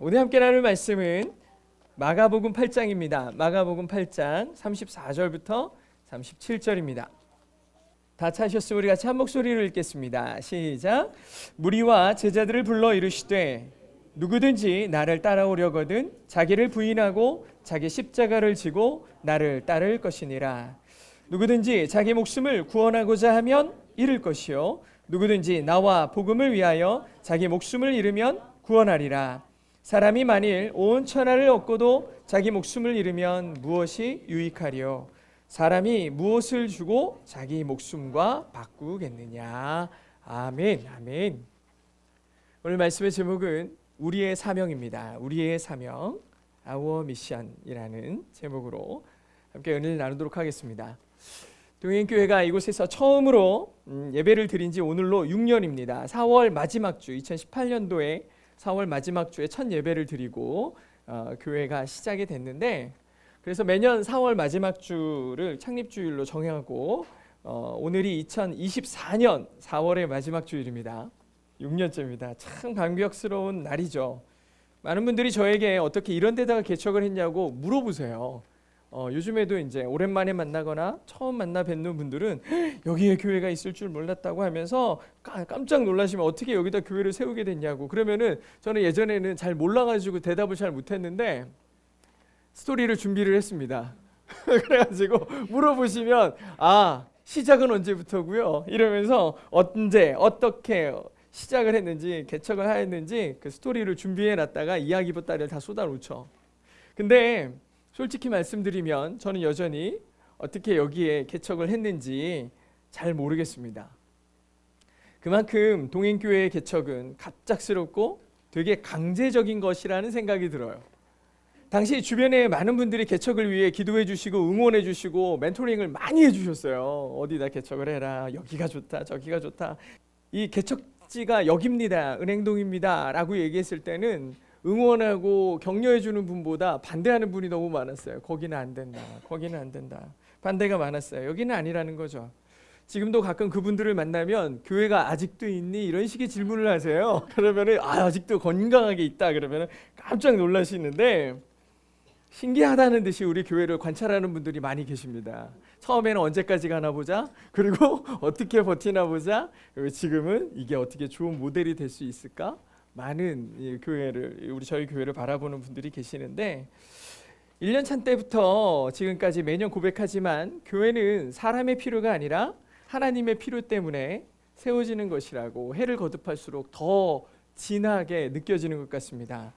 오늘 함께 나눌 말씀은 마가복음 8장입니다. 마가복음 8장 34절부터 37절입니다. 다 찾으셨으면 우리 같이 한 목소리로 읽겠습니다. 시작. 무리와 제자들을 불러 이르시되 누구든지 나를 따라오려거든 자기를 부인하고 자기 십자가를 지고 나를 따를 것이니라. 누구든지 자기 목숨을 구원하고자 하면 잃을 것이요 누구든지 나와 복음을 위하여 자기 목숨을 잃으면 구원하리라. 사람이 만일 온 천하를 얻고도 자기 목숨을 잃으면 무엇이 유익하리요? 사람이 무엇을 주고 자기 목숨과 바꾸겠느냐? 아멘, 아멘. 오늘 말씀의 제목은 우리의 사명입니다. 우리의 사명, Our Mission이라는 제목으로 함께 은혜를 나누도록 하겠습니다. 동행교회가 이곳에서 처음으로 예배를 드린 지 오늘로 6년입니다. 4월 마지막 주, 2018년도에 4월 마지막 주에 첫 예배를 드리고 교회가 시작이 됐는데, 그래서 매년 4월 마지막 주를 창립주일로 정하고 오늘이 2024년 4월의 마지막 주일입니다. 6년째입니다. 참 감격스러운 날이죠. 많은 분들이 저에게 어떻게 이런 데다가 개척을 했냐고 물어보세요. 요즘에도 이제 오랜만에 만나거나 처음 만나 뵙는 분들은 여기에 교회가 있을 줄 몰랐다고 하면서 깜짝 놀라시면 어떻게 여기다 교회를 세우게 됐냐고. 그러면은 저는 예전에는 잘 몰라가지고 대답을 잘 못했는데 스토리를 준비를 했습니다. 그래가지고 물어보시면 시작은 언제부터고요? 이러면서 언제 어떻게 시작을 했는지 개척을 하였는지 그 스토리를 준비해 놨다가 이야기 보따리를 다 쏟아놓죠. 근데 솔직히 말씀드리면 저는 여전히 어떻게 여기에 개척을 했는지 잘 모르겠습니다. 그만큼 동행교회의 개척은 갑작스럽고 되게 강제적인 것이라는 생각이 들어요. 당시 주변에 많은 분들이 개척을 위해 기도해 주시고 응원해 주시고 멘토링을 많이 해 주셨어요. 어디다 개척을 해라. 여기가 좋다. 저기가 좋다. 이 개척지가 여기입니다. 은행동입니다. 라고 얘기했을 때는 응원하고 격려해 주는 분보다 반대하는 분이 너무 많았어요. 거기는 안 된다. 거기는 안 된다. 반대가 많았어요. 여기는 아니라는 거죠. 지금도 가끔 그분들을 만나면 교회가 아직도 있니? 이런 식의 질문을 하세요. 그러면은 아직도 건강하게 있다. 그러면은 깜짝 놀라시는데 신기하다는 듯이 우리 교회를 관찰하는 분들이 많이 계십니다. 처음에는 언제까지 가나 보자. 그리고 어떻게 버티나 보자. 그리고 지금은 이게 어떻게 좋은 모델이 될 수 있을까? 많은 저희 교회를 바라보는 분들이 계시는데 1년 차 때부터 지금까지 매년 고백하지만 교회는 사람의 필요가 아니라 하나님의 필요 때문에 세워지는 것이라고 해를 거듭할수록 더 진하게 느껴지는 것 같습니다.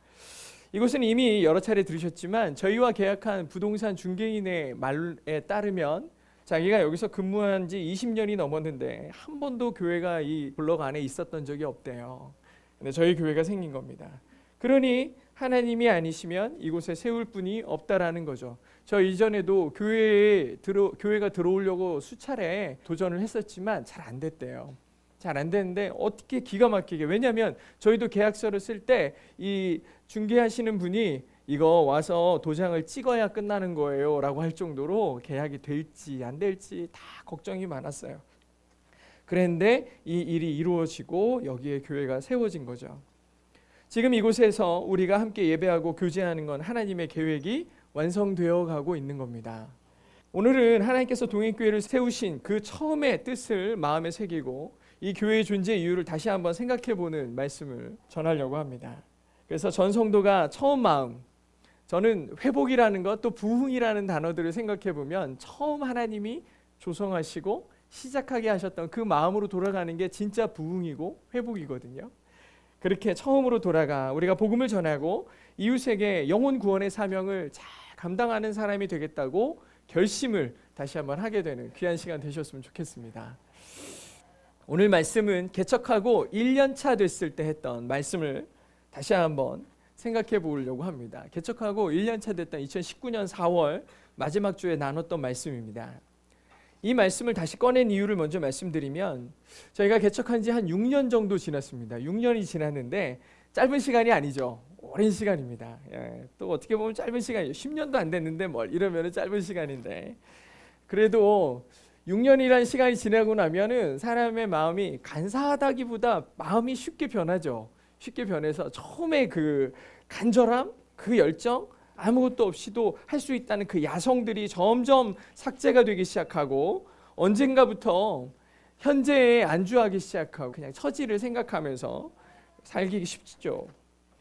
이곳은 이미 여러 차례 들으셨지만 저희와 계약한 부동산 중개인의 말에 따르면 자기가 여기서 근무한 지 20년이 넘었는데 한 번도 교회가 이 블록 안에 있었던 적이 없대요. 근데 저희 교회가 생긴 겁니다. 그러니 하나님이 아니시면 이곳에 세울 분이 없다라는 거죠. 저 이전에도 교회가 들어오려고 수차례 도전을 했었지만 잘 안 됐대요. 잘 안 됐는데 어떻게 기가 막히게, 왜냐하면 저희도 계약서를 쓸 때 이 중개하시는 분이 이거 와서 도장을 찍어야 끝나는 거예요 라고 할 정도로 계약이 될지 안 될지 다 걱정이 많았어요. 그런데 이 일이 이루어지고 여기에 교회가 세워진 거죠. 지금 이곳에서 우리가 함께 예배하고 교제하는 건 하나님의 계획이 완성되어 가고 있는 겁니다. 오늘은 하나님께서 동행교회를 세우신 그 처음의 뜻을 마음에 새기고 이 교회의 존재 이유를 다시 한번 생각해보는 말씀을 전하려고 합니다. 그래서 전 성도가 처음 마음, 저는 회복이라는 것 또 부흥이라는 단어들을 생각해보면 처음 하나님이 조성하시고 시작하게 하셨던 그 마음으로 돌아가는 게 진짜 부흥이고 회복이거든요. 그렇게 처음으로 돌아가 우리가 복음을 전하고 이웃에게 영혼 구원의 사명을 잘 감당하는 사람이 되겠다고 결심을 다시 한번 하게 되는 귀한 시간 되셨으면 좋겠습니다. 오늘 말씀은 개척하고 1년 차 됐을 때 했던 말씀을 다시 한번 생각해 보려고 합니다. 개척하고 1년 차 됐던 2019년 4월 마지막 주에 나눴던 말씀입니다. 이 말씀을 다시 꺼낸 이유를 먼저 말씀드리면 저희가 개척한 지 한 6년 정도 지났습니다. 6년이 지났는데 짧은 시간이 아니죠. 오랜 시간입니다. 또 어떻게 보면 짧은 시간이에요. 10년도 안 됐는데 이러면 짧은 시간인데 그래도 6년이라는 시간이 지나고 나면은 사람의 마음이 간사하다기보다 마음이 쉽게 변하죠. 쉽게 변해서 처음에 그 간절함, 그 열정, 아무것도 없이도 할 수 있다는 그 야성들이 점점 삭제가 되기 시작하고 언젠가부터 현재에 안주하기 시작하고 그냥 처지를 생각하면서 살기 쉽죠.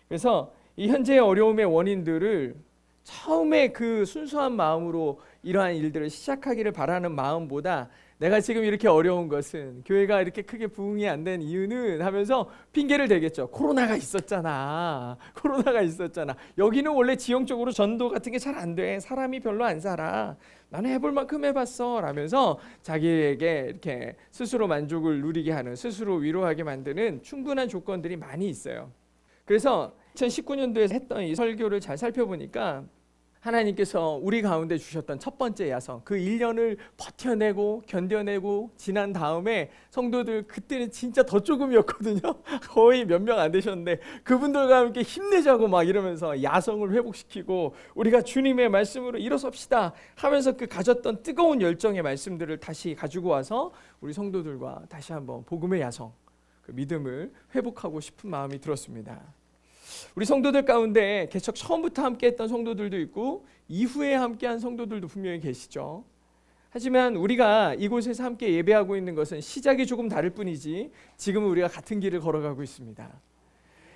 그래서 이 현재의 어려움의 원인들을 처음에 그 순수한 마음으로 이러한 일들을 시작하기를 바라는 마음보다 내가 지금 이렇게 어려운 것은 교회가 이렇게 크게 부흥이 안 된 이유는 하면서 핑계를 대겠죠. 코로나가 있었잖아. 코로나가 있었잖아. 여기는 원래 지형적으로 전도 같은 게 잘 안 돼. 사람이 별로 안 살아. 나는 해볼 만큼 해봤어. 라면서 자기에게 이렇게 스스로 만족을 누리게 하는, 스스로 위로하게 만드는 충분한 조건들이 많이 있어요. 그래서 2019년도에 했던 이 설교를 잘 살펴보니까 하나님께서 우리 가운데 주셨던 첫 번째 야성, 그 1년을 버텨내고 견뎌내고 지난 다음에 성도들 그때는 진짜 더 조금이었거든요. 거의 몇 명 안 되셨는데 그분들과 함께 힘내자고 막 이러면서 야성을 회복시키고 우리가 주님의 말씀으로 일어섭시다 하면서 그 가졌던 뜨거운 열정의 말씀들을 다시 가지고 와서 우리 성도들과 다시 한번 복음의 야성, 그 믿음을 회복하고 싶은 마음이 들었습니다. 우리 성도들 가운데 개척 처음부터 함께했던 성도들도 있고 이후에 함께한 성도들도 분명히 계시죠. 하지만 우리가 이곳에서 함께 예배하고 있는 것은 시작이 조금 다를 뿐이지 지금은 우리가 같은 길을 걸어가고 있습니다.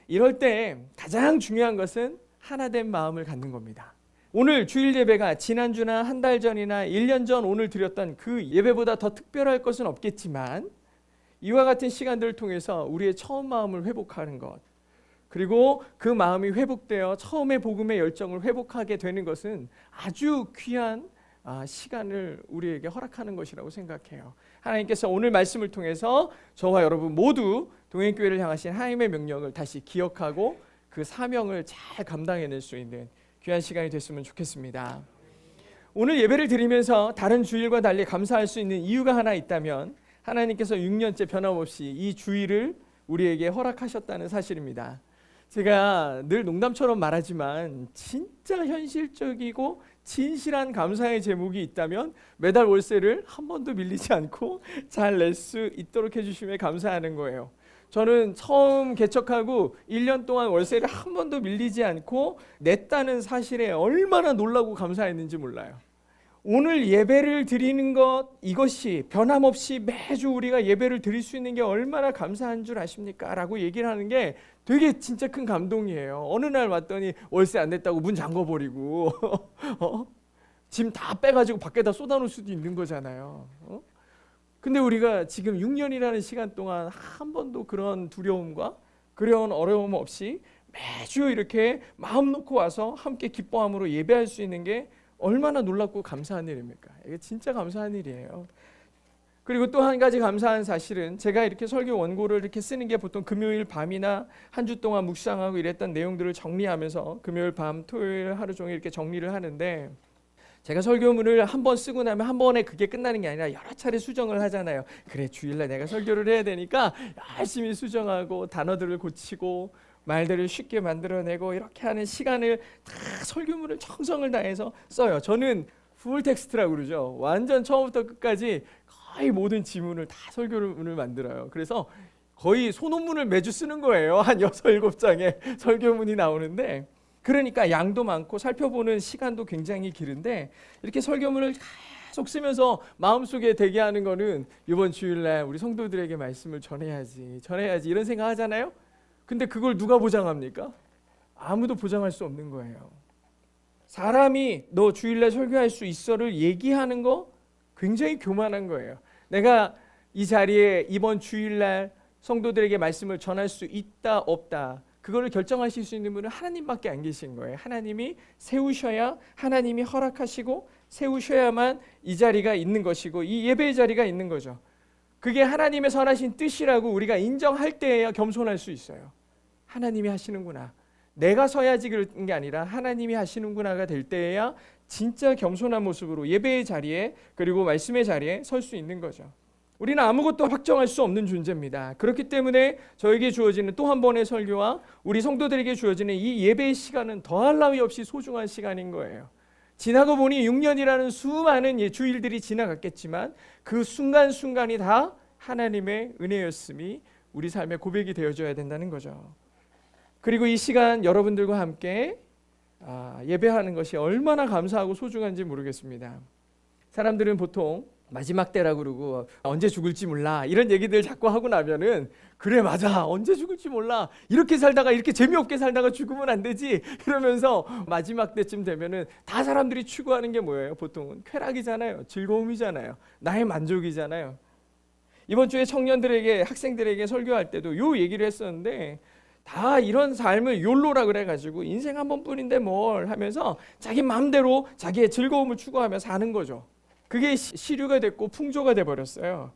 이럴 때 가장 중요한 것은 하나된 마음을 갖는 겁니다. 오늘 주일 예배가 지난주나 한 달 전이나 1년 전 오늘 드렸던 그 예배보다 더 특별할 것은 없겠지만 이와 같은 시간들을 통해서 우리의 처음 마음을 회복하는 것, 그리고 그 마음이 회복되어 처음에 복음의 열정을 회복하게 되는 것은 아주 귀한 시간을 우리에게 허락하는 것이라고 생각해요. 하나님께서 오늘 말씀을 통해서 저와 여러분 모두 동행교회를 향하신 하나님의 명령을 다시 기억하고 그 사명을 잘 감당해낼 수 있는 귀한 시간이 됐으면 좋겠습니다. 오늘 예배를 드리면서 다른 주일과 달리 감사할 수 있는 이유가 하나 있다면 하나님께서 6년째 변함없이 이 주일을 우리에게 허락하셨다는 사실입니다. 제가 늘 농담처럼 말하지만 진짜 현실적이고 진실한 감사의 제목이 있다면 매달 월세를 한 번도 밀리지 않고 잘 낼 수 있도록 해주심에 감사하는 거예요. 저는 처음 개척하고 1년 동안 월세를 한 번도 밀리지 않고 냈다는 사실에 얼마나 놀라고 감사했는지 몰라요. 오늘 예배를 드리는 것, 이것이 변함없이 매주 우리가 예배를 드릴 수 있는 게 얼마나 감사한 줄 아십니까? 라고 얘기를 하는 게 되게 진짜 큰 감동이에요. 어느 날 왔더니 월세 안 냈다고 문 잠궈버리고 짐 다 빼가지고 밖에다 쏟아놓을 수도 있는 거잖아요. 근데 우리가 지금 6년이라는 시간 동안 한 번도 그런 두려움과 그런 어려움 없이 매주 이렇게 마음 놓고 와서 함께 기뻐함으로 예배할 수 있는 게 얼마나 놀랍고 감사한 일입니까? 이게 진짜 감사한 일이에요. 그리고 또 한 가지 감사한 사실은 제가 이렇게 설교 원고를 이렇게 쓰는 게 보통 금요일 밤이나 한 주 동안 묵상하고 이랬던 내용들을 정리하면서 금요일 밤, 토요일 하루 종일 이렇게 정리를 하는데 제가 설교문을 한 번 쓰고 나면 한 번에 그게 끝나는 게 아니라 여러 차례 수정을 하잖아요. 그래, 주일날 내가 설교를 해야 되니까 열심히 수정하고 단어들을 고치고 말들을 쉽게 만들어내고 이렇게 하는 시간을 다 설교문을 정성을 다해서 써요. 저는 풀 텍스트라고 그러죠. 완전 처음부터 끝까지 거의 모든 지문을 다 설교문을 만들어요. 그래서 거의 소논문을 매주 쓰는 거예요. 한 6, 7장의 설교문이 나오는데 그러니까 양도 많고 살펴보는 시간도 굉장히 길은데 이렇게 설교문을 계속 쓰면서 마음속에 되게 하는 거는 이번 주일날 우리 성도들에게 말씀을 전해야지 이런 생각 하잖아요. 근데 그걸 누가 보장합니까? 아무도 보장할 수 없는 거예요. 사람이 너 주일날 설교할 수 있어를 얘기하는 거 굉장히 교만한 거예요. 내가 이 자리에 이번 주일날 성도들에게 말씀을 전할 수 있다 없다 그거를 결정하실 수 있는 분은 하나님밖에 안 계신 거예요. 하나님이 세우셔야 하나님이 허락하시고 세우셔야만 이 자리가 있는 것이고 이 예배의 자리가 있는 거죠. 그게 하나님의 선하신 뜻이라고 우리가 인정할 때에야 겸손할 수 있어요. 하나님이 하시는구나. 내가 서야지 그런 게 아니라 하나님이 하시는구나가 될 때에야 진짜 겸손한 모습으로 예배의 자리에 그리고 말씀의 자리에 설 수 있는 거죠. 우리는 아무것도 확정할 수 없는 존재입니다. 그렇기 때문에 저에게 주어지는 또 한 번의 설교와 우리 성도들에게 주어지는 이 예배의 시간은 더할 나위 없이 소중한 시간인 거예요. 지나고 보니 6년이라는 수많은 주일들이 지나갔겠지만 그 순간순간이 다 하나님의 은혜였음이 우리 삶의 고백이 되어줘야 된다는 거죠. 그리고 이 시간 여러분들과 함께 예배하는 것이 얼마나 감사하고 소중한지 모르겠습니다. 사람들은 보통 마지막 때라고 그러고 언제 죽을지 몰라 이런 얘기들 자꾸 하고 나면은 그래 맞아 언제 죽을지 몰라 이렇게 살다가 이렇게 재미없게 살다가 죽으면 안 되지 이러면서 마지막 때쯤 되면은 다 사람들이 추구하는 게 뭐예요? 보통은 쾌락이잖아요. 즐거움이잖아요. 나의 만족이잖아요. 이번 주에 청년들에게 학생들에게 설교할 때도 요 얘기를 했었는데 다 이런 삶을 욜로라 그래가지고 인생 한 번뿐인데 뭘 하면서 자기 마음대로 자기의 즐거움을 추구하며 사는 거죠. 그게 시류가 됐고 풍조가 돼버렸어요.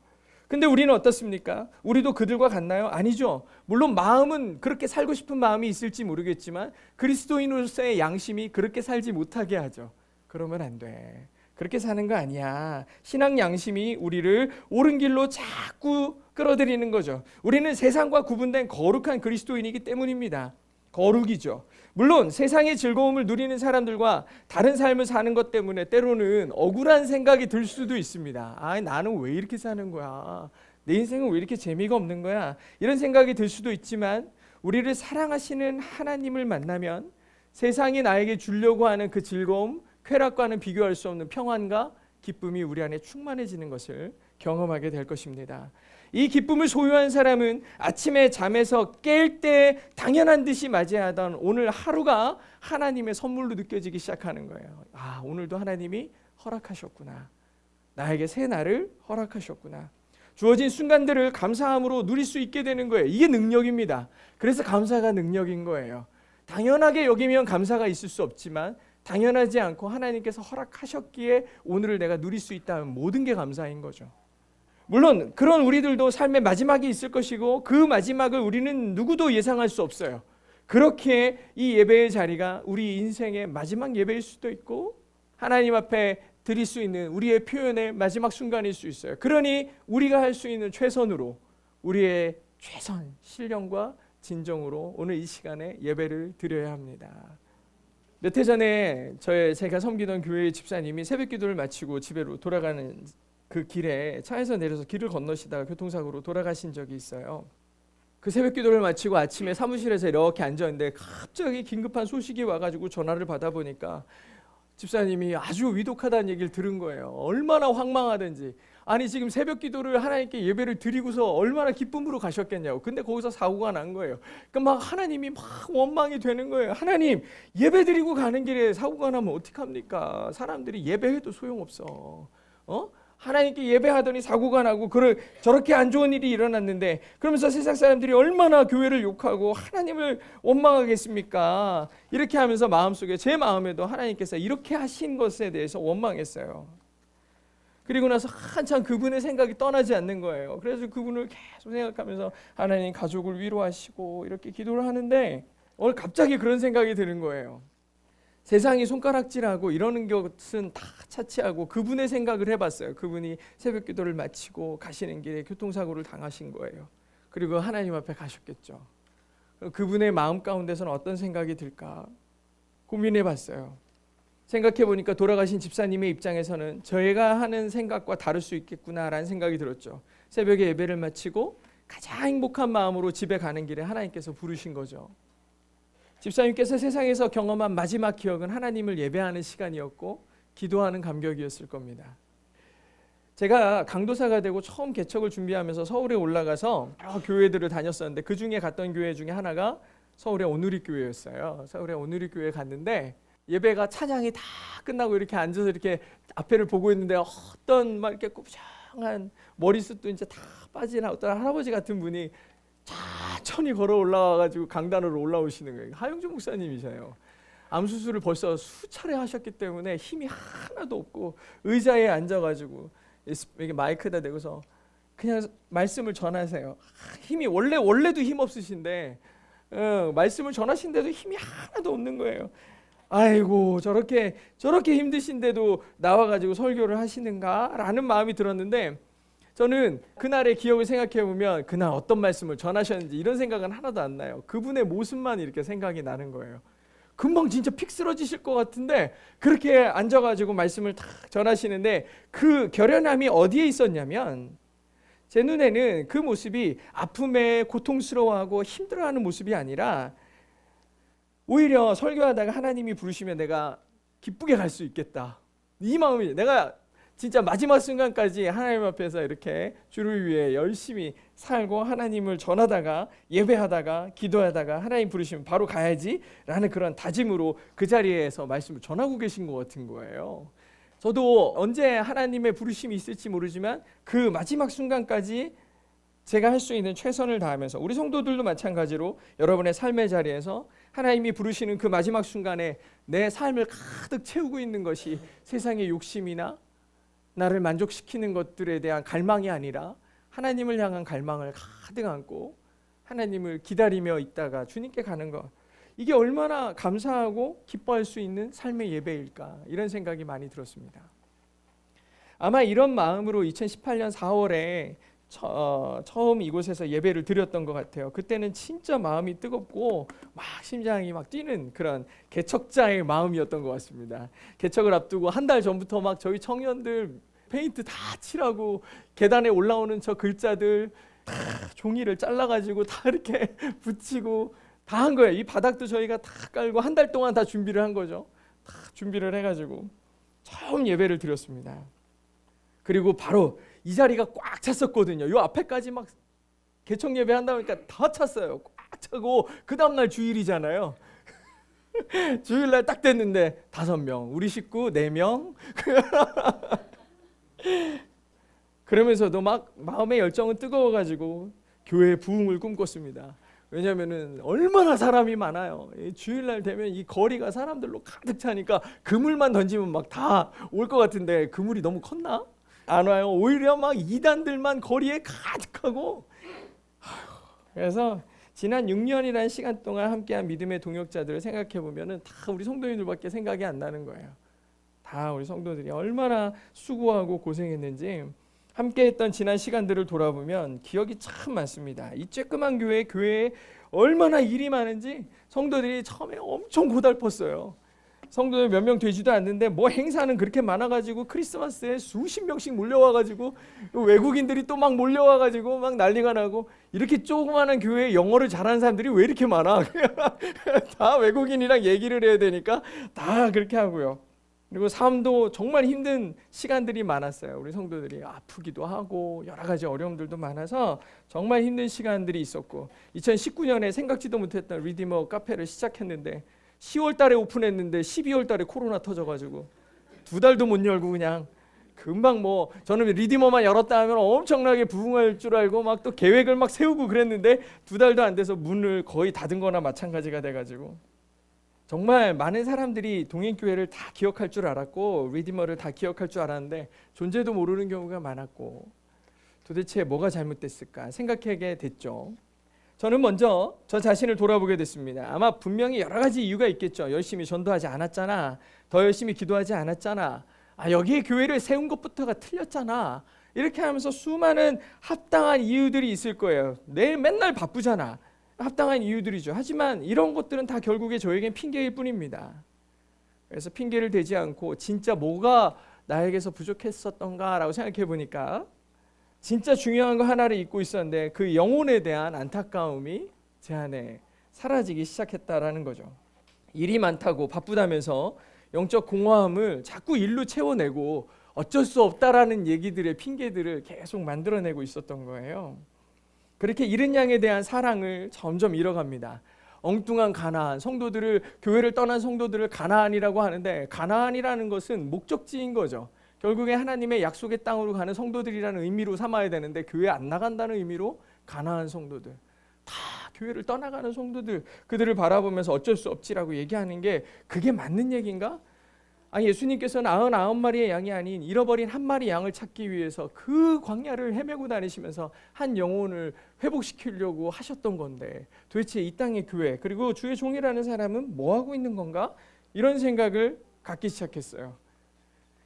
근데 우리는 어떻습니까? 우리도 그들과 같나요? 아니죠. 물론 마음은 그렇게 살고 싶은 마음이 있을지 모르겠지만 그리스도인으로서의 양심이 그렇게 살지 못하게 하죠. 그러면 안 돼. 그렇게 사는 거 아니야. 신앙 양심이 우리를 옳은 길로 자꾸 끌어들이는 거죠. 우리는 세상과 구분된 거룩한 그리스도인이기 때문입니다. 거룩이죠. 물론 세상의 즐거움을 누리는 사람들과 다른 삶을 사는 것 때문에 때로는 억울한 생각이 들 수도 있습니다. 나는 왜 이렇게 사는 거야? 내 인생은 왜 이렇게 재미가 없는 거야? 이런 생각이 들 수도 있지만 우리를 사랑하시는 하나님을 만나면 세상이 나에게 주려고 하는 그 즐거움, 쾌락과는 비교할 수 없는 평안과 기쁨이 우리 안에 충만해지는 것을 경험하게 될 것입니다. 이 기쁨을 소유한 사람은 아침에 잠에서 깰 때 당연한 듯이 맞이하던 오늘 하루가 하나님의 선물로 느껴지기 시작하는 거예요. 오늘도 하나님이 허락하셨구나. 나에게 새 날을 허락하셨구나. 주어진 순간들을 감사함으로 누릴 수 있게 되는 거예요. 이게 능력입니다. 그래서 감사가 능력인 거예요. 당연하게 여기면 감사가 있을 수 없지만 당연하지 않고 하나님께서 허락하셨기에 오늘을 내가 누릴 수 있다면 모든 게 감사인 거죠. 물론 그런 우리들도 삶의 마지막이 있을 것이고 그 마지막을 우리는 누구도 예상할 수 없어요. 그렇게 이 예배의 자리가 우리 인생의 마지막 예배일 수도 있고 하나님 앞에 드릴 수 있는 우리의 표현의 마지막 순간일 수 있어요. 그러니 우리가 할 수 있는 최선으로 우리의 최선, 신령과 진정으로 오늘 이 시간에 예배를 드려야 합니다. 몇 해 전에 제가 섬기던 교회의 집사님이 새벽 기도를 마치고 집으로 돌아가는 그 길에 차에서 내려서 길을 건너시다가 교통사고로 돌아가신 적이 있어요. 그 새벽 기도를 마치고 아침에 사무실에서 이렇게 앉았는데 갑자기 긴급한 소식이 와가지고 전화를 받아보니까 집사님이 아주 위독하다는 얘기를 들은 거예요. 얼마나 황망하든지. 아니 지금 새벽 기도를 하나님께 예배를 드리고서 얼마나 기쁨으로 가셨겠냐고. 근데 거기서 사고가 난 거예요. 그러니까 막 하나님이 막 원망이 되는 거예요. 하나님 예배 드리고 가는 길에 사고가 나면 어떡합니까? 사람들이 예배해도 소용없어. 하나님께 예배하더니 사고가 나고 저렇게 안 좋은 일이 일어났는데 그러면서 세상 사람들이 얼마나 교회를 욕하고 하나님을 원망하겠습니까? 이렇게 하면서 마음속에 제 마음에도 하나님께서 이렇게 하신 것에 대해서 원망했어요. 그리고 나서 한참 그분의 생각이 떠나지 않는 거예요. 그래서 그분을 계속 생각하면서 하나님 가족을 위로하시고 이렇게 기도를 하는데 오늘 갑자기 그런 생각이 드는 거예요. 세상이 손가락질하고 이러는 것은 다 차치하고 그분의 생각을 해봤어요. 그분이 새벽 기도를 마치고 가시는 길에 교통사고를 당하신 거예요. 그리고 하나님 앞에 가셨겠죠. 그분의 마음 가운데서는 어떤 생각이 들까 고민해봤어요. 생각해보니까 돌아가신 집사님의 입장에서는 저희가 하는 생각과 다를 수 있겠구나라는 생각이 들었죠. 새벽에 예배를 마치고 가장 행복한 마음으로 집에 가는 길에 하나님께서 부르신 거죠. 집사님께서 세상에서 경험한 마지막 기억은 하나님을 예배하는 시간이었고 기도하는 감격이었을 겁니다. 제가 강도사가 되고 처음 개척을 준비하면서 서울에 올라가서 여러 교회들을 다녔었는데 그 중에 갔던 교회 중에 하나가 서울의 온누리교회였어요. 서울의 온누리교회에 갔는데 예배가 찬양이 다 끝나고 이렇게 앉아서 이렇게 앞에를 보고 있는데 어떤 막 이렇게 굽장한 머리숱도 이제 다 빠진 어떤 할아버지 같은 분이 천천히 걸어 올라와가지고 강단으로 올라오시는 거예요. 하영준 목사님이셔요. 암 수술을 벌써 수차례 하셨기 때문에 힘이 하나도 없고 의자에 앉아가지고 이게 마이크에다 대고서 그냥 말씀을 전하세요. 힘이 원래도 힘 없으신데 말씀을 전하신데도 힘이 하나도 없는 거예요. 아이고 저렇게 힘드신데도 나와가지고 설교를 하시는가라는 마음이 들었는데 저는 그날의 기억을 생각해 보면 그날 어떤 말씀을 전하셨는지 이런 생각은 하나도 안 나요. 그분의 모습만 이렇게 생각이 나는 거예요. 금방 진짜 픽 쓰러지실 것 같은데 그렇게 앉아가지고 말씀을 딱 전하시는데 그 결연함이 어디에 있었냐면 제 눈에는 그 모습이 아픔에 고통스러워하고 힘들어하는 모습이 아니라 오히려 설교하다가 하나님이 부르시면 내가 기쁘게 갈 수 있겠다. 이 마음이, 내가 진짜 마지막 순간까지 하나님 앞에서 이렇게 주를 위해 열심히 살고 하나님을 전하다가 예배하다가 기도하다가 하나님 부르시면 바로 가야지 라는 그런 다짐으로 그 자리에서 말씀을 전하고 계신 것 같은 거예요. 저도 언제 하나님의 부르심이 있을지 모르지만 그 마지막 순간까지 제가 할 수 있는 최선을 다하면서, 우리 성도들도 마찬가지로 여러분의 삶의 자리에서 하나님이 부르시는 그 마지막 순간에 내 삶을 가득 채우고 있는 것이 세상의 욕심이나 나를 만족시키는 것들에 대한 갈망이 아니라 하나님을 향한 갈망을 가득 안고 하나님을 기다리며 있다가 주님께 가는 것, 이게 얼마나 감사하고 기뻐할 수 있는 삶의 예배일까, 이런 생각이 많이 들었습니다. 아마 이런 마음으로 2018년 4월에 처음 이곳에서 예배를 드렸던 것 같아요. 그때는 진짜 마음이 뜨겁고 막 심장이 막 뛰는 그런 개척자의 마음이었던 것 같습니다. 개척을 앞두고 한 달 전부터 막 저희 청년들 페인트 다 칠하고 계단에 올라오는 저 글자들 다 종이를 잘라가지고 다 이렇게 붙이고 다 한 거예요. 이 바닥도 저희가 다 깔고 한 달 동안 다 준비를 한 거죠. 다 준비를 해가지고 처음 예배를 드렸습니다. 그리고 바로 이 자리가 꽉 찼었거든요. 요 앞에까지 막 개척 예배 한다 보니까 다 찼어요. 꽉 차고 그 다음날 주일이잖아요. 주일날 딱 됐는데 5명, 우리 식구 4명. 그러면서도 막 마음의 열정은 뜨거워가지고 교회 부흥을 꿈꿨습니다. 왜냐하면은 얼마나 사람이 많아요. 주일날 되면 이 거리가 사람들로 가득 차니까 그물만 던지면 막 다 올 것 같은데 그물이 너무 컸나? 안 와요. 오히려 막 이단들만 거리에 가득하고. 그래서 지난 6년이라는 시간 동안 함께한 믿음의 동역자들을 생각해 보면은 다 우리 성도님들밖에 생각이 안 나는 거예요. 다 우리 성도들이 얼마나 수고하고 고생했는지 함께했던 지난 시간들을 돌아보면 기억이 참 많습니다. 이 쬐끄만 교회에 얼마나 일이 많은지 성도들이 처음에 엄청 고달팠어요. 성도들 몇 명 되지도 않는데 뭐 행사는 그렇게 많아가지고 크리스마스에 수십 명씩 몰려와가지고 외국인들이 또 막 몰려와가지고 막 난리가 나고, 이렇게 조그마한 교회에 영어를 잘하는 사람들이 왜 이렇게 많아? 다 외국인이랑 얘기를 해야 되니까 다 그렇게 하고요. 그리고 삶도 정말 힘든 시간들이 많았어요. 우리 성도들이 아프기도 하고 여러 가지 어려움들도 많아서 정말 힘든 시간들이 있었고, 2019년에 생각지도 못했던 리디머 카페를 시작했는데 10월 달에 오픈했는데 12월 달에 코로나 터져가지고 2달도 못 열고 그냥 금방, 뭐 저는 리디머만 열었다 하면 엄청나게 부흥할 줄 알고 막 또 계획을 막 세우고 그랬는데 2달도 안 돼서 문을 거의 닫은 거나 마찬가지가 돼가지고, 정말 많은 사람들이 동행교회를 다 기억할 줄 알았고 리디머를 다 기억할 줄 알았는데 존재도 모르는 경우가 많았고, 도대체 뭐가 잘못됐을까 생각하게 됐죠. 저는 먼저 저 자신을 돌아보게 됐습니다. 아마 분명히 여러 가지 이유가 있겠죠. 열심히 전도하지 않았잖아. 더 열심히 기도하지 않았잖아. 여기에 교회를 세운 것부터가 틀렸잖아. 이렇게 하면서 수많은 합당한 이유들이 있을 거예요. 내일 맨날 바쁘잖아. 합당한 이유들이죠. 하지만 이런 것들은 다 결국에 저에겐 핑계일 뿐입니다. 그래서 핑계를 대지 않고 진짜 뭐가 나에게서 부족했었던가라고 생각해 보니까 진짜 중요한 거 하나를 잊고 있었는데 그 영혼에 대한 안타까움이 제 안에 사라지기 시작했다라는 거죠. 일이 많다고 바쁘다면서 영적 공허함을 자꾸 일로 채워내고 어쩔 수 없다라는 얘기들의 핑계들을 계속 만들어내고 있었던 거예요. 그렇게 이른 양에 대한 사랑을 점점 잃어갑니다. 엉뚱한 가나안, 성도들을, 교회를 떠난 성도들을 가나안이라고 하는데 가나안이라는 것은 목적지인 거죠. 결국에 하나님의 약속의 땅으로 가는 성도들이라는 의미로 삼아야 되는데 교회 안 나간다는 의미로 가나안 성도들, 다 교회를 떠나가는 성도들, 그들을 바라보면서 어쩔 수 없지라고 얘기하는 게 그게 맞는 얘기인가? 예수님께서는 99마리의 양이 아닌 잃어버린 한 마리 양을 찾기 위해서 그 광야를 헤매고 다니시면서 한 영혼을 회복시키려고 하셨던 건데 도대체 이 땅의 교회, 그리고 주의 종이라는 사람은 뭐 하고 있는 건가? 이런 생각을 갖기 시작했어요.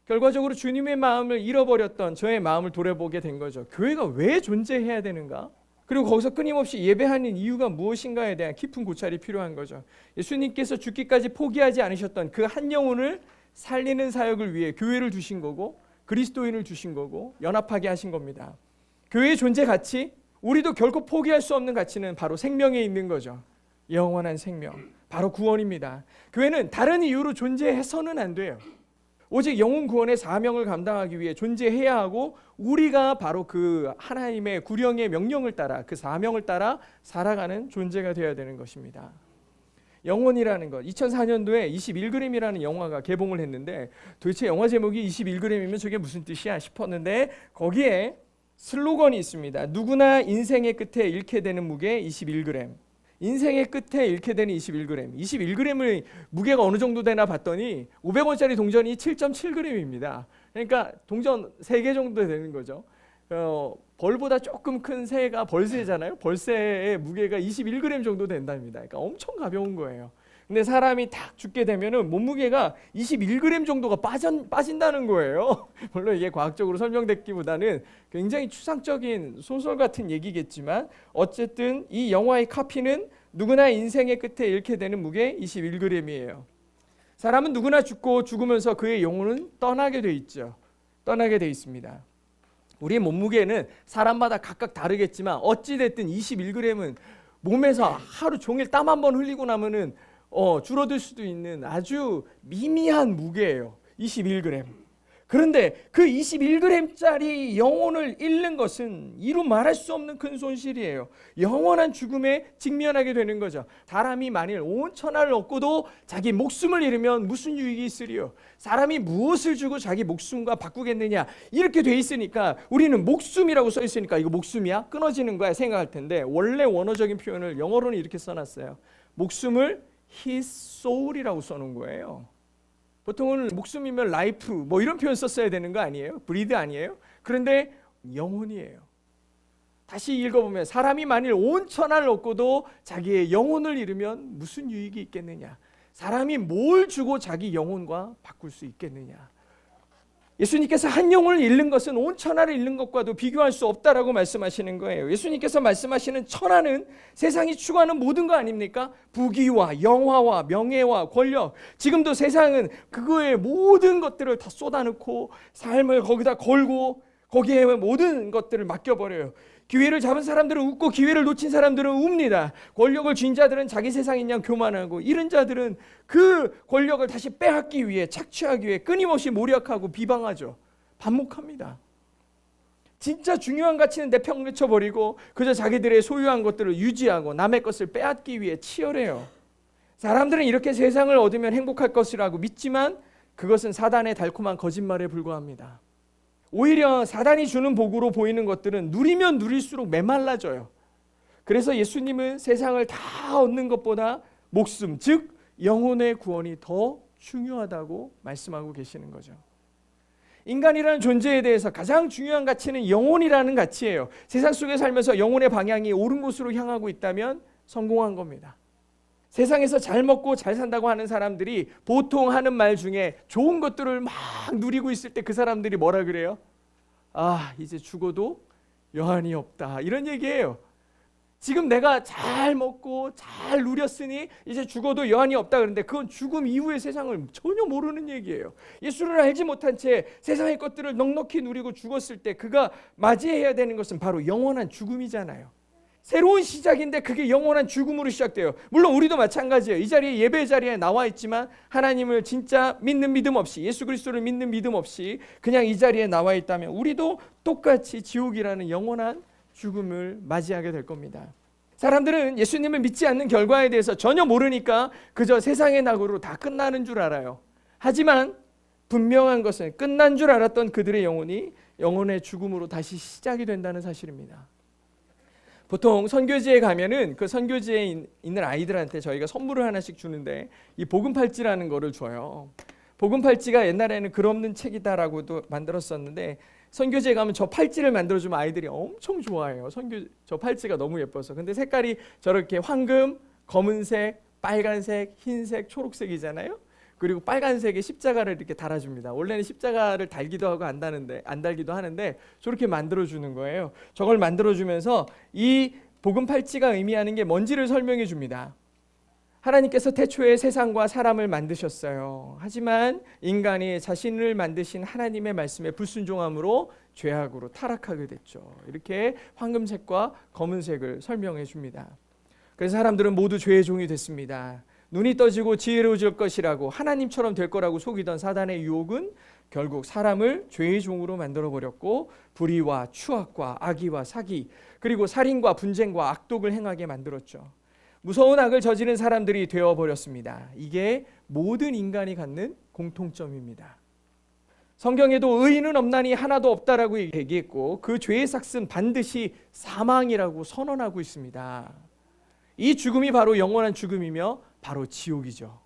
결과적으로 주님의 마음을 잃어버렸던 저의 마음을 돌아보게 된 거죠. 교회가 왜 존재해야 되는가? 그리고 거기서 끊임없이 예배하는 이유가 무엇인가에 대한 깊은 고찰이 필요한 거죠. 예수님께서 죽기까지 포기하지 않으셨던 그 한 영혼을 살리는 사역을 위해 교회를 주신 거고 그리스도인을 주신 거고 연합하게 하신 겁니다. 교회의 존재 가치, 우리도 결코 포기할 수 없는 가치는 바로 생명에 있는 거죠. 영원한 생명, 바로 구원입니다. 교회는 다른 이유로 존재해서는 안 돼요. 오직 영혼 구원의 사명을 감당하기 위해 존재해야 하고 우리가 바로 그 하나님의 구령의 명령을 따라 그 사명을 따라 살아가는 존재가 되어야 되는 것입니다. 영혼이라는 것, 2004년도에 21g이라는 영화가 개봉을 했는데 도대체 영화 제목이 21g이면 저게 무슨 뜻이야 싶었는데 거기에 슬로건이 있습니다. 누구나 인생의 끝에 잃게 되는 무게 21g. 인생의 끝에 잃게 되는 21g. 21g의 무게가 어느 정도 되나 봤더니 500원짜리 동전이 7.7g입니다. 그러니까 동전 3개 정도 되는 거죠. 벌보다 조금 큰 새가 벌새잖아요. 벌새의 무게가 21g 정도 된답니다. 그러니까 엄청 가벼운 거예요. 근데 사람이 딱 죽게 되면은 몸무게가 21g 정도가 빠진다는 거예요. 물론 이게 과학적으로 설명됐기보다는 굉장히 추상적인 소설 같은 얘기겠지만 어쨌든 이 영화의 카피는 누구나 인생의 끝에 잃게 되는 무게 21g이에요. 사람은 누구나 죽고 죽으면서 그의 영혼은 떠나게 돼 있죠. 떠나게 돼 있습니다. 우리의 몸무게는 사람마다 각각 다르겠지만 어찌 됐든 21g은 몸에서 하루 종일 땀 한 번 흘리고 나면은 줄어들 수도 있는 아주 미미한 무게예요. 21g. 그런데 그 21g짜리 영혼을 잃는 것은 이루 말할 수 없는 큰 손실이에요. 영원한 죽음에 직면하게 되는 거죠. 사람이 만일 온 천하를 얻고도 자기 목숨을 잃으면 무슨 유익이 있으리요? 사람이 무엇을 주고 자기 목숨과 바꾸겠느냐? 이렇게 돼 있으니까 우리는 목숨이라고 써 있으니까 이거 목숨이야? 끊어지는 거야 생각할 텐데 원래 원어적인 표현을 영어로는 이렇게 써놨어요. 목숨을 his soul이라고 써놓은 거예요. 보통은 목숨이면 life 뭐 이런 표현 썼어야 되는 거 아니에요? breathe 아니에요? 그런데 영혼이에요. 다시 읽어보면 사람이 만일 온 천하를 얻고도 자기의 영혼을 잃으면 무슨 유익이 있겠느냐? 사람이 뭘 주고 자기 영혼과 바꿀 수 있겠느냐? 예수님께서 한 영혼을 잃는 것은 온 천하를 잃는 것과도 비교할 수 없다라고 말씀하시는 거예요. 예수님께서 말씀하시는 천하는 세상이 추구하는 모든 거 아닙니까? 부귀와 영화와 명예와 권력. 지금도 세상은 그거의 모든 것들을 다 쏟아넣고 삶을 거기다 걸고 거기에 모든 것들을 맡겨버려요. 기회를 잡은 사람들은 웃고 기회를 놓친 사람들은 웁니다. 권력을 쥔 자들은 자기 세상인 양 교만하고 잃은 자들은 그 권력을 다시 빼앗기 위해 착취하기 위해 끊임없이 모략하고 비방하죠. 반목합니다. 진짜 중요한 가치는 내팽개쳐버리고 그저 자기들의 소유한 것들을 유지하고 남의 것을 빼앗기 위해 치열해요. 사람들은 이렇게 세상을 얻으면 행복할 것이라고 믿지만 그것은 사단의 달콤한 거짓말에 불과합니다. 오히려 사단이 주는 복으로 보이는 것들은 누리면 누릴수록 메말라져요. 그래서 예수님은 세상을 다 얻는 것보다 목숨, 즉 영혼의 구원이 더 중요하다고 말씀하고 계시는 거죠. 인간이라는 존재에 대해서 가장 중요한 가치는 영혼이라는 가치예요. 세상 속에 살면서 영혼의 방향이 옳은 곳으로 향하고 있다면 성공한 겁니다. 세상에서 잘 먹고 잘 산다고 하는 사람들이 보통 하는 말 중에 좋은 것들을 막 누리고 있을 때 그 사람들이 뭐라 그래요? 아, 이제 죽어도 여한이 없다. 이런 얘기예요. 지금 내가 잘 먹고 잘 누렸으니 이제 죽어도 여한이 없다. 그런데 그건 죽음 이후의 세상을 전혀 모르는 얘기예요. 예수를 알지 못한 채 세상의 것들을 넉넉히 누리고 죽었을 때 그가 맞이해야 되는 것은 바로 영원한 죽음이잖아요. 새로운 시작인데 그게 영원한 죽음으로 시작돼요. 물론 우리도 마찬가지예요. 이 자리에 예배 자리에 나와 있지만 하나님을 진짜 믿는 믿음 없이 예수 그리스도를 믿는 믿음 없이 그냥 이 자리에 나와 있다면 우리도 똑같이 지옥이라는 영원한 죽음을 맞이하게 될 겁니다. 사람들은 예수님을 믿지 않는 결과에 대해서 전혀 모르니까 그저 세상의 낙으로 다 끝나는 줄 알아요. 하지만 분명한 것은 끝난 줄 알았던 그들의 영혼이 영혼의 죽음으로 다시 시작이 된다는 사실입니다. 보통 선교지에 가면은 그 선교지에 있는 아이들한테 저희가 선물을 하나씩 주는데 이 복음팔찌라는 거를 줘요. 복음팔찌가 옛날에는 글 없는 책이다라고도 만들었었는데 선교지에 가면 저 팔찌를 만들어주면 아이들이 엄청 좋아해요. 저 팔찌가 너무 예뻐서. 근데 색깔이 저렇게 황금, 검은색, 빨간색, 흰색, 초록색이잖아요. 그리고 빨간색에 십자가를 이렇게 달아줍니다. 원래는 십자가를 달기도 하고 안 달기도 하는데 저렇게 만들어주는 거예요. 저걸 만들어주면서 이 복음 팔찌가 의미하는 게 뭔지를 설명해 줍니다. 하나님께서 태초에 세상과 사람을 만드셨어요. 하지만 인간이 자신을 만드신 하나님의 말씀에 불순종함으로 죄악으로 타락하게 됐죠. 이렇게 황금색과 검은색을 설명해 줍니다. 그래서 사람들은 모두 죄의 종이 됐습니다. 눈이 떠지고 지혜로워질 것이라고 하나님처럼 될 거라고 속이던 사단의 유혹은 결국 사람을 죄의 종으로 만들어버렸고 불의와 추악과 악의와 사기 그리고 살인과 분쟁과 악독을 행하게 만들었죠. 무서운 악을 저지른 사람들이 되어버렸습니다. 이게 모든 인간이 갖는 공통점입니다. 성경에도 의인은 없나니 하나도 없다라고 얘기했고 그 죄의 삭은 반드시 사망이라고 선언하고 있습니다. 이 죽음이 바로 영원한 죽음이며 바로 지옥이죠.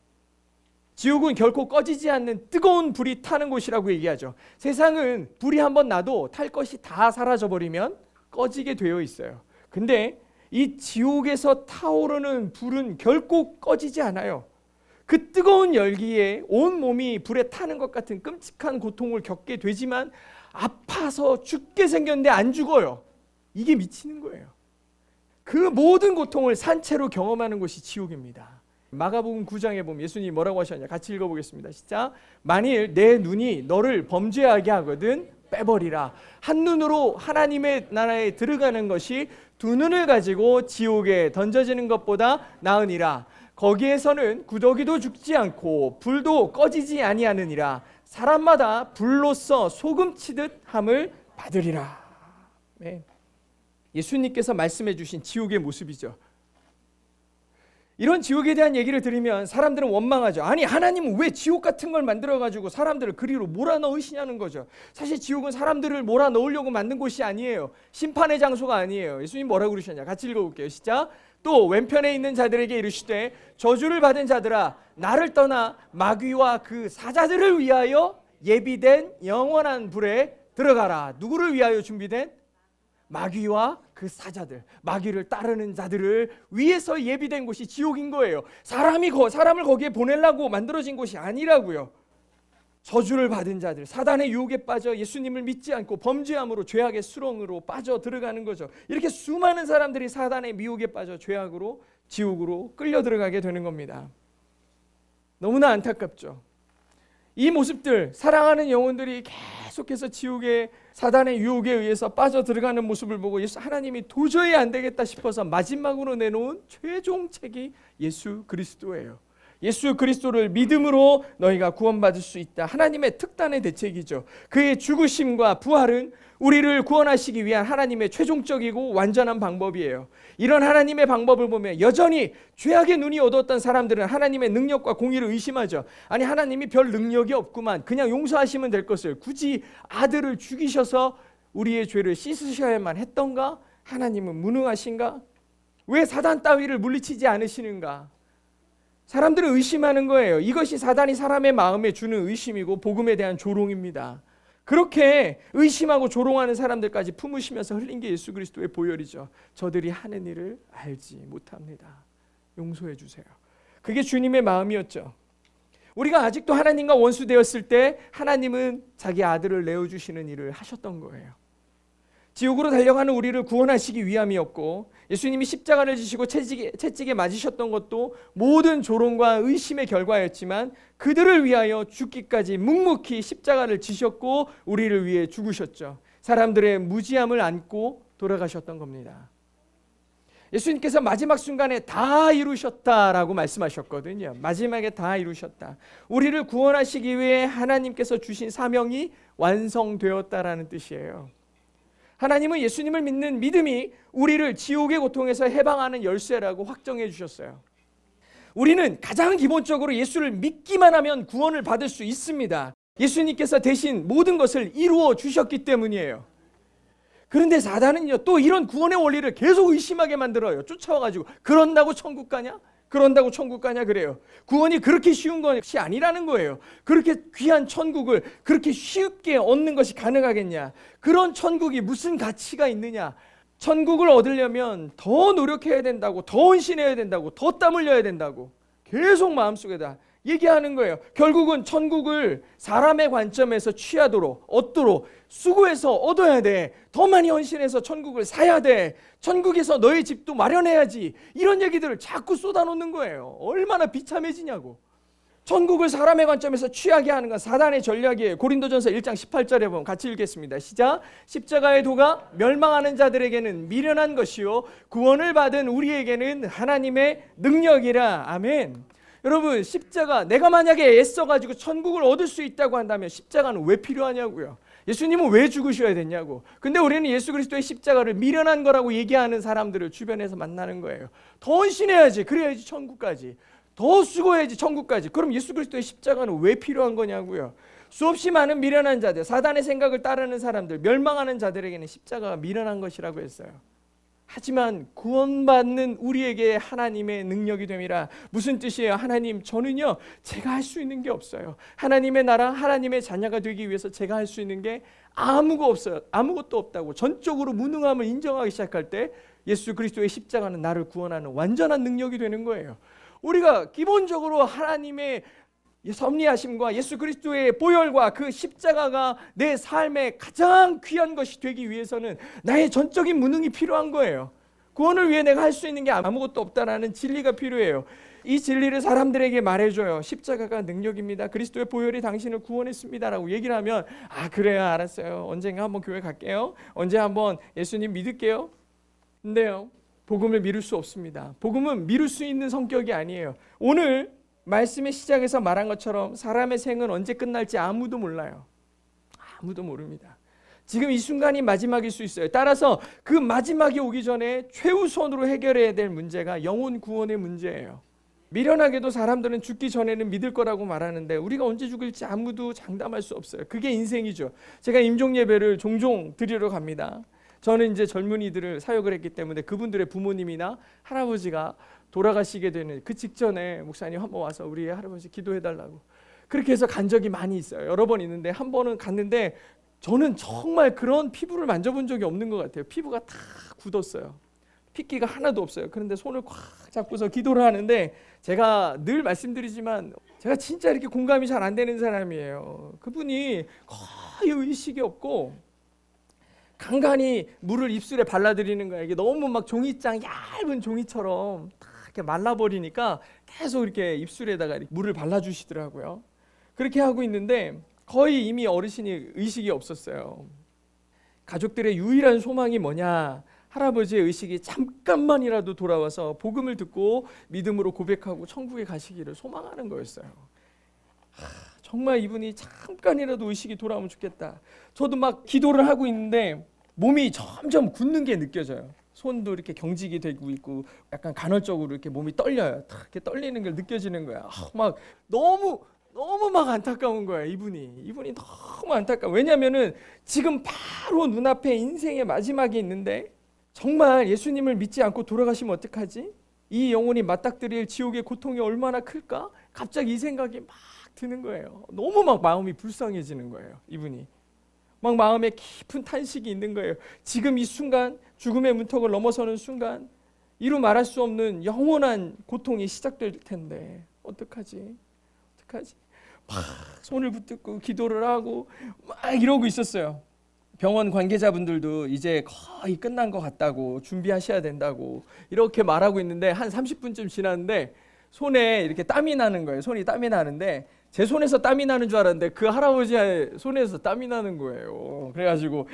지옥은 결코 꺼지지 않는 뜨거운 불이 타는 곳이라고 얘기하죠. 세상은 불이 한번 나도 탈 것이 다 사라져버리면 꺼지게 되어 있어요. 근데 이 지옥에서 타오르는 불은 결코 꺼지지 않아요. 그 뜨거운 열기에 온 몸이 불에 타는 것 같은 끔찍한 고통을 겪게 되지만 아파서 죽게 생겼는데 안 죽어요. 이게 미치는 거예요. 그 모든 고통을 산채로 경험하는 곳이 지옥입니다. 마가복음 9장에 보면 예수님이 뭐라고 하셨냐? 같이 읽어보겠습니다. 시작. 만일 내 눈이 너를 범죄하게 하거든 빼버리라. 한눈으로 하나님의 나라에 들어가는 것이 두 눈을 가지고 지옥에 던져지는 것보다 나으니라. 거기에서는 구더기도 죽지 않고 불도 꺼지지 아니하느니라. 사람마다 불로써 소금 치듯 함을 받으리라. 네. 예수님께서 말씀해 주신 지옥의 모습이죠. 이런 지옥에 대한 얘기를 들으면 사람들은 원망하죠. 아니 하나님은 왜 지옥 같은 걸 만들어가지고 사람들을 그리로 몰아넣으시냐는 거죠. 사실 지옥은 사람들을 몰아넣으려고 만든 곳이 아니에요. 심판의 장소가 아니에요. 예수님 뭐라고 그러셨냐? 같이 읽어볼게요. 시작. 또 왼편에 있는 자들에게 이르시되 저주를 받은 자들아 나를 떠나 마귀와 그 사자들을 위하여 예비된 영원한 불에 들어가라. 누구를 위하여 준비된? 마귀와 그 사자들, 마귀를 따르는 자들을 위해서 예비된 곳이 지옥인 거예요. 사람을 거기에 보내려고 만들어진 곳이 아니라고요. 저주를 받은 자들, 사단의 유혹에 빠져 예수님을 믿지 않고 범죄함으로 죄악의 수렁으로 빠져 들어가는 거죠. 이렇게 수많은 사람들이 사단의 미혹에 빠져 죄악으로 지옥으로 끌려 들어가게 되는 겁니다. 너무나 안타깝죠. 이 모습들, 사랑하는 영혼들이 계속해서 지옥의 사단의 유혹에 의해서 빠져 들어가는 모습을 보고 하나님이 도저히 안 되겠다 싶어서 마지막으로 내놓은 최종 책이 예수 그리스도예요. 예수 그리스도를 믿음으로 너희가 구원받을 수 있다. 하나님의 특단의 대책이죠. 그의 죽으심과 부활은 우리를 구원하시기 위한 하나님의 최종적이고 완전한 방법이에요. 이런 하나님의 방법을 보면 여전히 죄악의 눈이 어두웠던 사람들은 하나님의 능력과 공의를 의심하죠. 아니 하나님이 별 능력이 없구만. 그냥 용서하시면 될 것을 굳이 아들을 죽이셔서 우리의 죄를 씻으셔야만 했던가? 하나님은 무능하신가? 왜 사단 따위를 물리치지 않으시는가? 사람들은 의심하는 거예요. 이것이 사단이 사람의 마음에 주는 의심이고 복음에 대한 조롱입니다. 그렇게 의심하고 조롱하는 사람들까지 품으시면서 흘린 게 예수 그리스도의 보혈이죠. 저들이 하는 일을 알지 못합니다. 용서해 주세요. 그게 주님의 마음이었죠. 우리가 아직도 하나님과 원수되었을 때 하나님은 자기 아들을 내어주시는 일을 하셨던 거예요. 지옥으로 달려가는 우리를 구원하시기 위함이었고 예수님이 십자가를 지시고 채찍에 맞으셨던 것도 모든 조롱과 의심의 결과였지만 그들을 위하여 죽기까지 묵묵히 십자가를 지셨고 우리를 위해 죽으셨죠. 사람들의 무지함을 안고 돌아가셨던 겁니다. 예수님께서 마지막 순간에 다 이루셨다라고 말씀하셨거든요. 마지막에 다 이루셨다. 우리를 구원하시기 위해 하나님께서 주신 사명이 완성되었다라는 뜻이에요. 하나님은 예수님을 믿는 믿음이 우리를 지옥의 고통에서 해방하는 열쇠라고 확정해 주셨어요. 우리는 가장 기본적으로 예수를 믿기만 하면 구원을 받을 수 있습니다. 예수님께서 대신 모든 것을 이루어 주셨기 때문이에요. 그런데 사단은요, 또 이런 구원의 원리를 계속 의심하게 만들어요. 쫓아와가지고 그런다고 천국 가냐? 그런다고 천국 가냐 그래요. 구원이 그렇게 쉬운 것이 아니라는 거예요. 그렇게 귀한 천국을 그렇게 쉽게 얻는 것이 가능하겠냐? 그런 천국이 무슨 가치가 있느냐? 천국을 얻으려면 더 노력해야 된다고, 더 헌신해야 된다고, 더 땀 흘려야 된다고 계속 마음속에다 얘기하는 거예요. 결국은 천국을 사람의 관점에서 취하도록, 얻도록 수고해서 얻어야 돼. 더 많이 헌신해서 천국을 사야 돼. 천국에서 너의 집도 마련해야지. 이런 얘기들을 자꾸 쏟아놓는 거예요. 얼마나 비참해지냐고. 천국을 사람의 관점에서 취하게 하는 건 사단의 전략이에요. 고린도전서 1장 18절에 보면 같이 읽겠습니다. 시작. 십자가의 도가 멸망하는 자들에게는 미련한 것이요 구원을 받은 우리에게는 하나님의 능력이라. 아멘. 여러분, 십자가, 내가 만약에 애써가지고 천국을 얻을 수 있다고 한다면 십자가는 왜 필요하냐고요. 예수님은 왜 죽으셔야 됐냐고. 근데 우리는 예수 그리스도의 십자가를 미련한 거라고 얘기하는 사람들을 주변에서 만나는 거예요. 더 헌신해야지, 그래야지 천국까지. 더 수고해야지 천국까지. 그럼 예수 그리스도의 십자가는 왜 필요한 거냐고요. 수없이 많은 미련한 자들, 사단의 생각을 따르는 사람들, 멸망하는 자들에게는 십자가가 미련한 것이라고 했어요. 하지만 구원받는 우리에게 하나님의 능력이 됨이라. 무슨 뜻이에요? 하나님, 저는요 제가 할 수 있는 게 없어요. 하나님의 나라, 하나님의 자녀가 되기 위해서 제가 할 수 있는 게 아무것도 없다고 전적으로 무능함을 인정하기 시작할 때 예수 그리스도의 십자가는 나를 구원하는 완전한 능력이 되는 거예요. 우리가 기본적으로 하나님의 섭리하심과 예수 그리스도의 보혈과 그 십자가가 내 삶의 가장 귀한 것이 되기 위해서는 나의 전적인 무능이 필요한 거예요. 구원을 위해 내가 할 수 있는 게 아무것도 없다라는 진리가 필요해요. 이 진리를 사람들에게 말해줘요. 십자가가 능력입니다. 그리스도의 보혈이 당신을 구원했습니다라고 얘기를 하면, 아 그래요, 알았어요. 언젠가 한번 교회 갈게요. 언제 한번 예수님 믿을게요. 근데요, 복음을 미룰 수 없습니다. 복음은 미룰 수 있는 성격이 아니에요. 오늘 말씀의 시작에서 말한 것처럼 사람의 생은 언제 끝날지 아무도 몰라요. 아무도 모릅니다. 지금 이 순간이 마지막일 수 있어요. 따라서 그 마지막이 오기 전에 최우선으로 해결해야 될 문제가 영혼 구원의 문제예요. 미련하게도 사람들은 죽기 전에는 믿을 거라고 말하는데 우리가 언제 죽을지 아무도 장담할 수 없어요. 그게 인생이죠. 제가 임종 예배를 종종 드리러 갑니다. 저는 이제 젊은이들을 사역을 했기 때문에 그분들의 부모님이나 할아버지가 돌아가시게 되는 그 직전에 목사님 한번 와서 우리 할아버지 기도해달라고 그렇게 해서 간 적이 많이 있어요. 여러 번 있는데 한 번은 갔는데 저는 정말 그런 피부를 만져본 적이 없는 것 같아요. 피부가 다 굳었어요. 핏기가 하나도 없어요. 그런데 손을 꽉 잡고서 기도를 하는데 제가 늘 말씀드리지만 제가 진짜 이렇게 공감이 잘 안 되는 사람이에요. 그분이 거의 의식이 없고 간간히 물을 입술에 발라드리는 거예요. 이게 너무 막 종이장 얇은 종이처럼 다 이렇게 말라버리니까 계속 이렇게 입술에다가 이렇게 물을 발라주시더라고요. 그렇게 하고 있는데 거의 이미 어르신이 의식이 없었어요. 가족들의 유일한 소망이 뭐냐? 할아버지의 의식이 잠깐만이라도 돌아와서 복음을 듣고 믿음으로 고백하고 천국에 가시기를 소망하는 거였어요. 정말 이분이 잠깐이라도 의식이 돌아오면 좋겠다. 저도 막 기도를 하고 있는데 몸이 점점 굳는 게 느껴져요. 손도 이렇게 경직이 되고 있고 약간 간헐적으로 이렇게 몸이 떨려요. 탁 이렇게 떨리는 게 느껴지는 거야. 막 너무 막 안타까운 거야. 이분이 너무 안타까워. 왜냐면은 지금 바로 눈앞에 인생의 마지막이 있는데 정말 예수님을 믿지 않고 돌아가시면 어떡하지? 이 영혼이 맞닥뜨릴 지옥의 고통이 얼마나 클까? 갑자기 이 생각이 막 드는 거예요. 너무 막 마음이 불쌍해지는 거예요. 이분이 막 마음에 깊은 탄식이 있는 거예요. 지금 이 순간 죽음의 문턱을 넘어서는 순간 이루 말할 수 없는 영원한 고통이 시작될 텐데 어떡하지? 막 손을 붙들고 기도를 하고 막 이러고 있었어요. 병원 관계자분들도 이제 거의 끝난 것 같다고 준비하셔야 된다고 이렇게 말하고 있는데 한 30분쯤 지났는데 손에 이렇게 땀이 나는 거예요. 손이 땀이 나는데 제 손에서 땀이 나는 줄 알았는데 그 할아버지의 손에서 땀이 나는 거예요. 그래가지고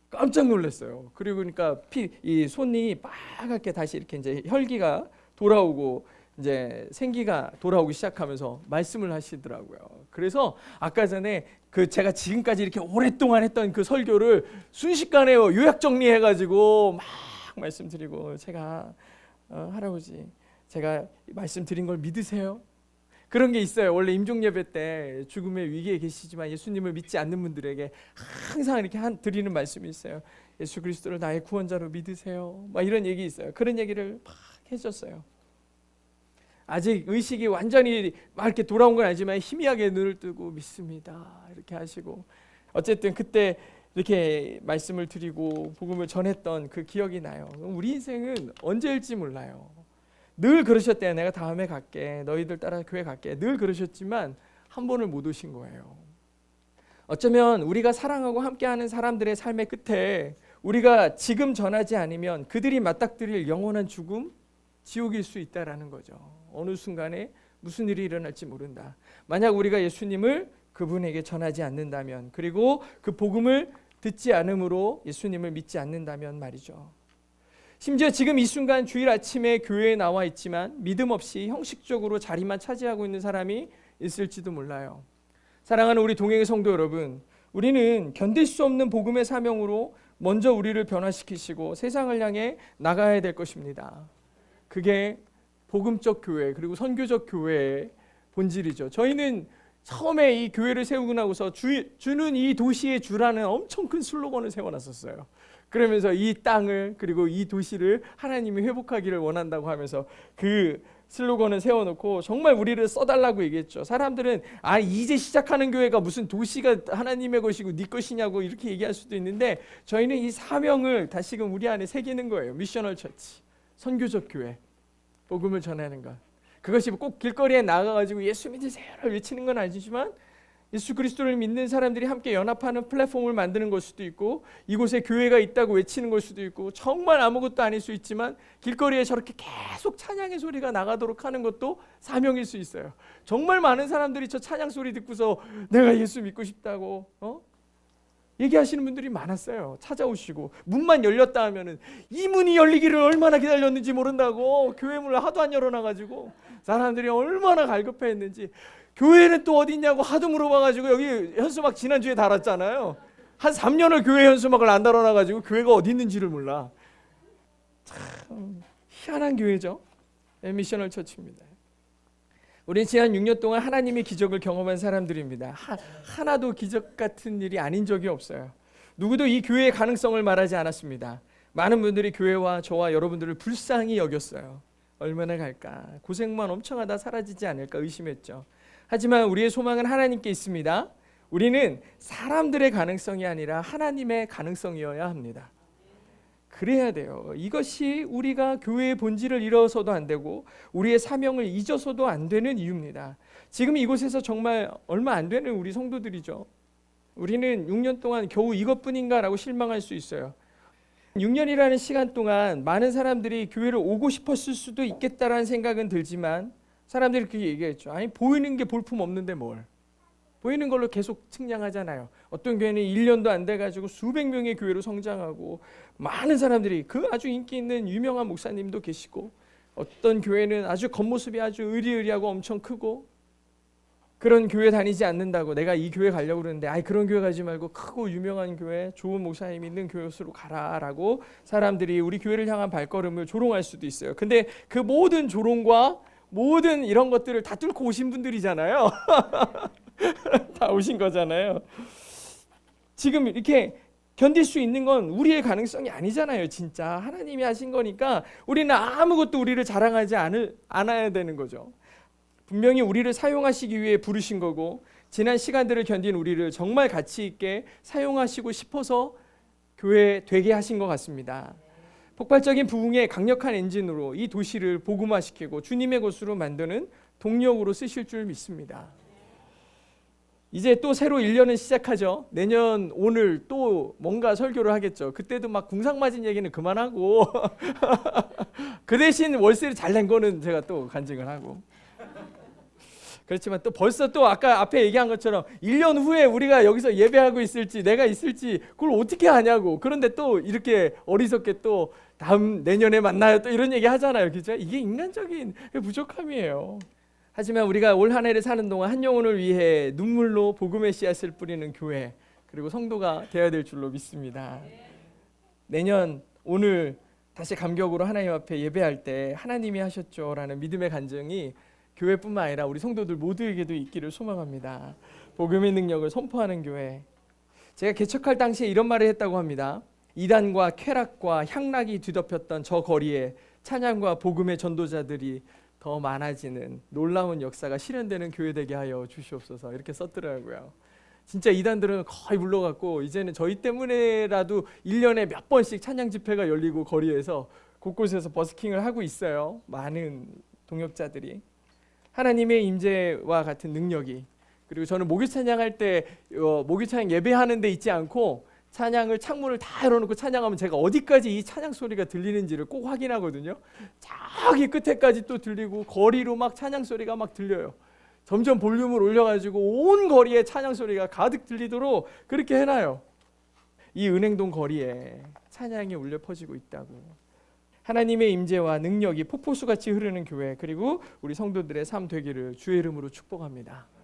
깜짝 놀랐어요. 그리고 그러니까 이 손이 빨갛게 다시 이렇게 이제 혈기가 돌아오고 이제 생기가 돌아오기 시작하면서 말씀을 하시더라고요. 그래서 아까 전에 그 제가 지금까지 이렇게 오랫동안 했던 그 설교를 순식간에 요약 정리해가지고 막 말씀드리고 제가 할아버지 제가 말씀드린 걸 믿으세요? 그런 게 있어요. 원래 임종 예배 때 죽음의 위기에 계시지만 예수님을 믿지 않는 분들에게 항상 이렇게 드리는 말씀이 있어요. 예수 그리스도를 나의 구원자로 믿으세요. 막 이런 얘기 있어요. 그런 얘기를 막 해줬어요. 아직 의식이 완전히 막 이렇게 돌아온 건 아니지만 희미하게 눈을 뜨고 믿습니다. 이렇게 하시고 어쨌든 그때 이렇게 말씀을 드리고 복음을 전했던 그 기억이 나요. 우리 인생은 언제일지 몰라요. 늘 그러셨대요. 내가 다음에 갈게. 너희들 따라 교회 갈게. 늘 그러셨지만 한 번을 못 오신 거예요. 어쩌면 우리가 사랑하고 함께하는 사람들의 삶의 끝에 우리가 지금 전하지 않으면 그들이 맞닥뜨릴 영원한 죽음, 지옥일 수 있다라는 거죠. 어느 순간에 무슨 일이 일어날지 모른다. 만약 우리가 예수님을 그분에게 전하지 않는다면 그리고 그 복음을 듣지 않음으로 예수님을 믿지 않는다면 말이죠. 심지어 지금 이 순간 주일 아침에 교회에 나와 있지만 믿음 없이 형식적으로 자리만 차지하고 있는 사람이 있을지도 몰라요. 사랑하는 우리 동행의 성도 여러분, 우리는 견딜 수 없는 복음의 사명으로 먼저 우리를 변화시키시고 세상을 향해 나가야 될 것입니다. 그게 복음적 교회 그리고 선교적 교회의 본질이죠. 저희는 처음에 이 교회를 세우고 나고서 주는 이 도시의 주라는 엄청 큰 슬로건을 세워놨었어요. 그러면서 이 땅을 그리고 이 도시를 하나님이 회복하기를 원한다고 하면서 그 슬로건을 세워놓고 정말 우리를 써달라고 얘기했죠. 사람들은 이제 시작하는 교회가 무슨 도시가 하나님의 것이고 네 것이냐고 이렇게 얘기할 수도 있는데 저희는 이 사명을 다시금 우리 안에 새기는 거예요. 미셔널 처치, 선교적 교회, 복음을 전하는 것. 그것이 꼭 길거리에 나가가지고 예수 믿으세요를 외치는 건 아니지만 예수 그리스도를 믿는 사람들이 함께 연합하는 플랫폼을 만드는 걸 수도 있고 이곳에 교회가 있다고 외치는 걸 수도 있고 정말 아무것도 아닐 수 있지만 길거리에 저렇게 계속 찬양의 소리가 나가도록 하는 것도 사명일 수 있어요. 정말 많은 사람들이 저 찬양 소리 듣고서 내가 예수 믿고 싶다고 얘기하시는 분들이 많았어요. 찾아오시고 문만 열렸다 하면은 이 문이 열리기를 얼마나 기다렸는지 모른다고 교회 문을 하도 안 열어놔가지고 사람들이 얼마나 갈급해했는지. 교회는 또 어디 있냐고 하도 물어봐가지고 여기 현수막 지난주에 달았잖아요. 한 3년을 교회 현수막을 안 달아놔가지고 교회가 어디 있는지를 몰라. 참 희한한 교회죠. 미셔널 처치입니다. 우리는 지난 6년 동안 하나님의 기적을 경험한 사람들입니다. 하나도 기적 같은 일이 아닌 적이 없어요. 누구도 이 교회의 가능성을 말하지 않았습니다. 많은 분들이 교회와 저와 여러분들을 불쌍히 여겼어요. 얼마나 갈까? 고생만 엄청 하다 사라지지 않을까 의심했죠. 하지만 우리의 소망은 하나님께 있습니다. 우리는 사람들의 가능성이 아니라 하나님의 가능성이어야 합니다. 그래야 돼요. 이것이 우리가 교회의 본질을 잃어서도 안 되고 우리의 사명을 잊어서도 안 되는 이유입니다. 지금 이곳에서 정말 얼마 안 되는 우리 성도들이죠. 우리는 6년 동안 겨우 이것뿐인가라고 실망할 수 있어요. 6년이라는 시간 동안 많은 사람들이 교회를 오고 싶었을 수도 있겠다라는 생각은 들지만 사람들이 그렇게 얘기했죠. 아니 보이는 게 볼품 없는데 뭘. 보이는 걸로 계속 측량하잖아요. 어떤 교회는 1년도 안 돼가지고 수백 명의 교회로 성장하고 많은 사람들이 그 아주 인기 있는 유명한 목사님도 계시고 어떤 교회는 아주 겉모습이 아주 의리의리하고 엄청 크고 그런 교회 다니지 않는다고 내가 이 교회 가려고 그러는데 그런 교회 가지 말고 크고 유명한 교회 좋은 목사님 있는 교회로 가라라고 사람들이 우리 교회를 향한 발걸음을 조롱할 수도 있어요. 근데 그 모든 조롱과 모든 이런 것들을 다 뚫고 오신 분들이잖아요. 다 오신 거잖아요. 지금 이렇게 견딜 수 있는 건 우리의 가능성이 아니잖아요. 진짜 하나님이 하신 거니까 우리는 아무것도 우리를 자랑하지 않아야 되는 거죠. 분명히 우리를 사용하시기 위해 부르신 거고 지난 시간들을 견딘 우리를 정말 가치 있게 사용하시고 싶어서 교회 되게 하신 것 같습니다. 폭발적인 부흥의 강력한 엔진으로 이 도시를 복음화시키고 주님의 곳으로 만드는 동력으로 쓰실 줄 믿습니다. 이제 또 새로 1년은 시작하죠. 내년 오늘 또 뭔가 설교를 하겠죠. 그때도 막 궁상맞은 얘기는 그만하고 그 대신 월세를 잘 낸 거는 제가 또 간증을 하고 그렇지만 또 벌써 또 아까 앞에 얘기한 것처럼 1년 후에 우리가 여기서 예배하고 있을지 내가 있을지 그걸 어떻게 아냐고. 그런데 또 이렇게 어리석게 또 다음 내년에 만나요 또 이런 얘기 하잖아요. 그죠? 이게 인간적인 부족함이에요. 하지만 우리가 올 한 해를 사는 동안 한 영혼을 위해 눈물로 복음의 씨앗을 뿌리는 교회 그리고 성도가 되어야 될 줄로 믿습니다. 내년 오늘 다시 감격으로 하나님 앞에 예배할 때 하나님이 하셨죠라는 믿음의 간증이 교회뿐만 아니라 우리 성도들 모두에게도 있기를 소망합니다. 복음의 능력을 선포하는 교회. 제가 개척할 당시에 이런 말을 했다고 합니다. 이단과 쾌락과 향락이 뒤덮였던 저 거리에 찬양과 복음의 전도자들이 더 많아지는 놀라운 역사가 실현되는 교회 되게 하여 주시옵소서 이렇게 썼더라고요. 진짜 이단들은 거의 물러갔고 이제는 저희 때문에라도 1년에 몇 번씩 찬양 집회가 열리고 거리에서 곳곳에서 버스킹을 하고 있어요. 많은 동역자들이. 하나님의 임재와 같은 능력이 그리고 저는 목요 찬양할 때 목요 찬양 예배하는 데 있지 않고 찬양을 창문을 다 열어놓고 찬양하면 제가 어디까지 이 찬양 소리가 들리는지를 꼭 확인하거든요. 저기 끝에까지 또 들리고 거리로 막 찬양 소리가 막 들려요. 점점 볼륨을 올려가지고 온 거리에 찬양 소리가 가득 들리도록 그렇게 해놔요. 이 은행동 거리에 찬양이 울려 퍼지고 있다고. 하나님의 임재와 능력이 폭포수같이 흐르는 교회, 그리고 우리 성도들의 삶 되기를 주의 이름으로 축복합니다.